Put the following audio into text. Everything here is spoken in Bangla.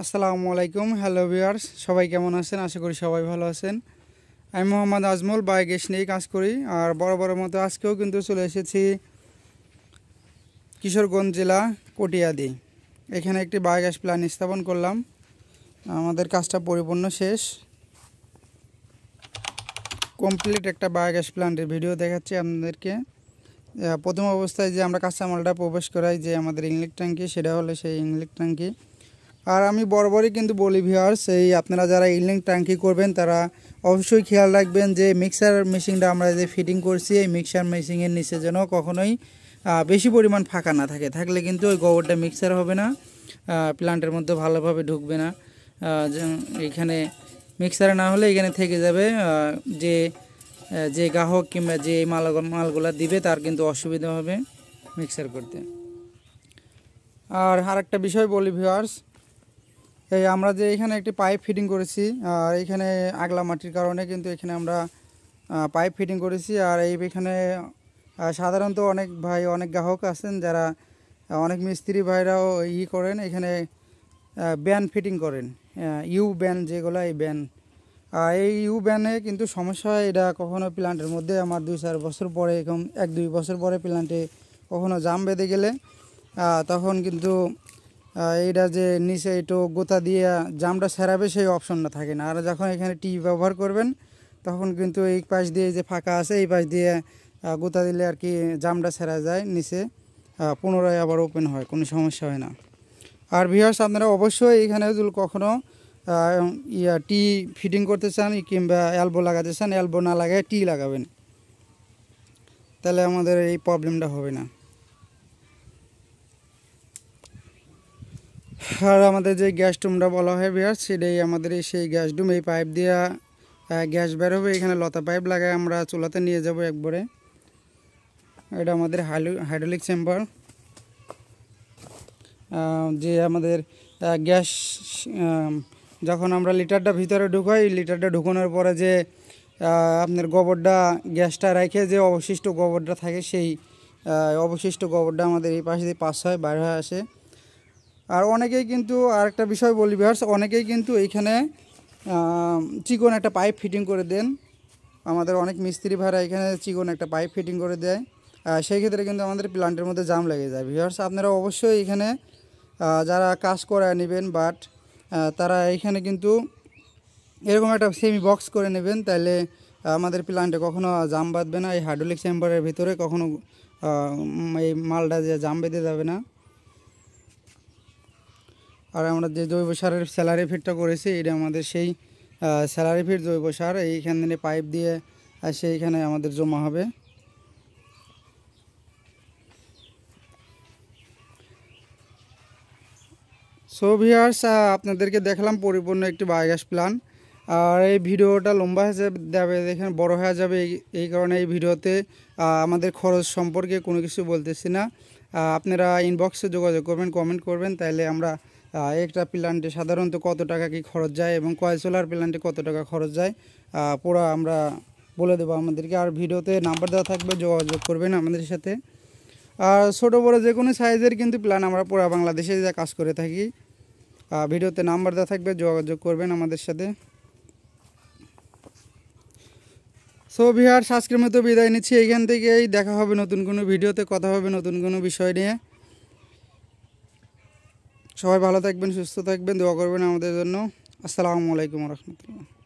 আসসালামু আলাইকুম। হ্যালো ভিউয়ার্স, সবাই কেমন আছেন? আশা করি সবাই ভালো আছেন। আমি মোহাম্মদ আজমল বায়োগ্যাস নিয়ে কাজ করি। আর বড় মতো আজকেও কিন্তু চলে এসেছি কিশোরগঞ্জ জেলা কটিয়াদি। এখানে একটি বায়োগ্যাস প্ল্যান্ট স্থাপন করলাম। আমাদের কাজটা পরিপূর্ণ শেষ, কমপ্লিট একটা বায়োগ্যাস প্ল্যান্টের ভিডিও দেখাচ্ছি আপনাদেরকে। প্রথম অবস্থায় যে আমরা কাঁচামালটা প্রবেশ করাই, যে আমাদের ইনলেট ট্যাঙ্কি, সেটা হলো সেই ইনলেট ট্যাঙ্কি। আর আমি বরাবরই কিন্তু বলি ভিউয়ার্স, আপনারা যারা ইনলেট ট্যাঙ্কি করবেন তারা অবশ্যই খেয়াল রাখবেন যে মিক্সার মেশিনটা আমরা যে ফিটিং করছি, এই মিক্সার মেশিনের নিচে যেন কখনোই বেশি পরিমাণ ফাঁকা না থাকে। থাকলে কিন্তু ওই গোবরটা মিক্সার হবে না, প্ল্যান্টের মধ্যে ভালোভাবে ঢুকবে না। এখানে মিক্সারে না হলে এখানে থেকে যাবে, যে গ্রাহক কিংবা যে মালগুলা দিবে তার কিন্তু অসুবিধা হবে মিক্সার করতে। আর আরেকটা বিষয় বলি ভিউয়ার্স, আমরা যে এখানে একটি পাইপ ফিটিং করেছি, আর এখানে আগলা মাটির কারণে কিন্তু এখানে আমরা পাইপ ফিটিং করেছি। আর এখানে সাধারণত অনেক গ্রাহক আছেন যারা, অনেক মিস্ত্রি ভাইরাও করেন, এখানে ব্যান ফিটিং করেন, ইউ ব্যান যেগুলো, এই ব্যান। এই ইউ ব্যানে কিন্তু সমস্যা হয়, এটা কখনো প্ল্যান্টের মধ্যে আমার 2-4 বছর পরে, এরকম 1-2 বছর পরে প্ল্যান্টে কখনো জাম বেঁধে গেলে তখন কিন্তু এইটা যে নিচে একটু গোতা দিয়ে জামটা সেরাবে সেই অপশনটা থাকে না। আর যখন এখানে টি ব্যবহার করবেন তখন কিন্তু এই পাশ দিয়ে যে ফাঁকা আছে, এই পাশ দিয়ে গোতা দিলে আর কি জামটা সেরা যায়, নিচে পুনরায় আবার ওপেন হয়, কোনো সমস্যা হয় না। আর ভিউয়ার্স, আপনারা অবশ্যই এখানে যদি কখনও টি ফিটিং করতে চান কিংবা এলবো লাগাতে চান, এলবো না লাগায় টি লাগাবেন, তাহলে আমাদের এই প্রবলেমটা হবে না। আর আমাদের যে গ্যাস ডুমটা বলা হয় ভিউয়ার্স, সেটাই আমাদের সেই গ্যাস ডুম। এই পাইপ দিয়ে গ্যাস বের হবে, এখানে লতা পাইপ লাগায় আমরা চুলাতে নিয়ে যাব একবারে। এটা আমাদের হাইড্রোলিক চেম্বার। যে আমাদের গ্যাস যখন আমরা লিটারটা ভিতরে ঢুকাই, লিটারটা ঢুকানোর পরে যে আপনার গোবরটা গ্যাসটা রেখে যে অবশিষ্ট গোবরটা থাকে, সেই অবশিষ্ট গোবরটা আমাদের এই পাশে দিয়ে পাস হয়, বাইরে হয়ে আসে। আর অনেকেই কিন্তু, আরেকটা বিষয় বলি ভিউয়ার্স, অনেকেই কিন্তু এইখানে চিকন একটা পাইপ ফিটিং করে দেন। আমাদের অনেক মিস্ত্রি ভাইরা এখানে চিকন একটা পাইপ ফিটিং করে দেয়, সেই ক্ষেত্রে কিন্তু আমাদের প্ল্যান্টের মধ্যে জাম লেগে যায়। ভিউয়ার্স, আপনারা অবশ্যই এখানে যারা কাজ করে নেবেন, বাট তারা এখানে কিন্তু এরকম একটা সেমি বক্স করে নেবেন, তাহলে আমাদের প্ল্যান্টে কখনো জাম বাঁধবে না। এই হাইড্রোলিক চেম্বারের ভিতরে কখনো এই মালটা যে জাম বেঁধে যাবে না। আর আমরা যে জৈব সারের স্যালারি ফিটটা করেছি, এটা আমাদের সেই স্যালারি ফিট জৈব সার। এইখানে পাইপ দিয়ে সেইখানে আমাদের জমা হবে। সো ভিউয়ার্স, আপনাদেরকে দেখালাম পরিপূর্ণ একটি বায়োগ্যাস প্ল্যান্ট। আর এই ভিডিওটা লম্বা হয়ে যাবে, দেখেন বড় হয়ে যাবে, এই কারণে এই ভিডিওতে আমাদের খরচ সম্পর্কে কোনো কিছু বলতেছি না। আপনারা ইনবক্সে যোগাযোগ করবেন, কমেন্ট করবেন, তাইলে আমরা একটা প্ল্যান্টে সাধারণত কত টাকা কি খরচ যায় এবং কয় সোলার প্ল্যান্টে কত টাকা খরচ যায় পুরো আমরা বলে দেবো আমাদেরকে। আর ভিডিওতে নাম্বার দেওয়া থাকবে, যোগাযোগ করবেন আমাদের সাথে। আর ছোটো বড়ো যে কোনো সাইজের কিন্তু প্ল্যান আমরা পুরো বাংলাদেশে যা কাজ করে থাকি। ভিডিওতে নাম্বার দেওয়া থাকবে, যোগাযোগ করবেন আমাদের সাথে। সো ভিউয়ার্স, আজকের মতো বিদায় নিচ্ছি এইখান থেকেই। দেখা হবে নতুন কোনো ভিডিওতে, কথা হবে নতুন কোনো বিষয় নিয়ে। সবাই ভালো থাকবেন, সুস্থ থাকবেন, দোয়া করবেন আমাদের জন্য। আসসালামু আলাইকুম রহমতুল্লাহ।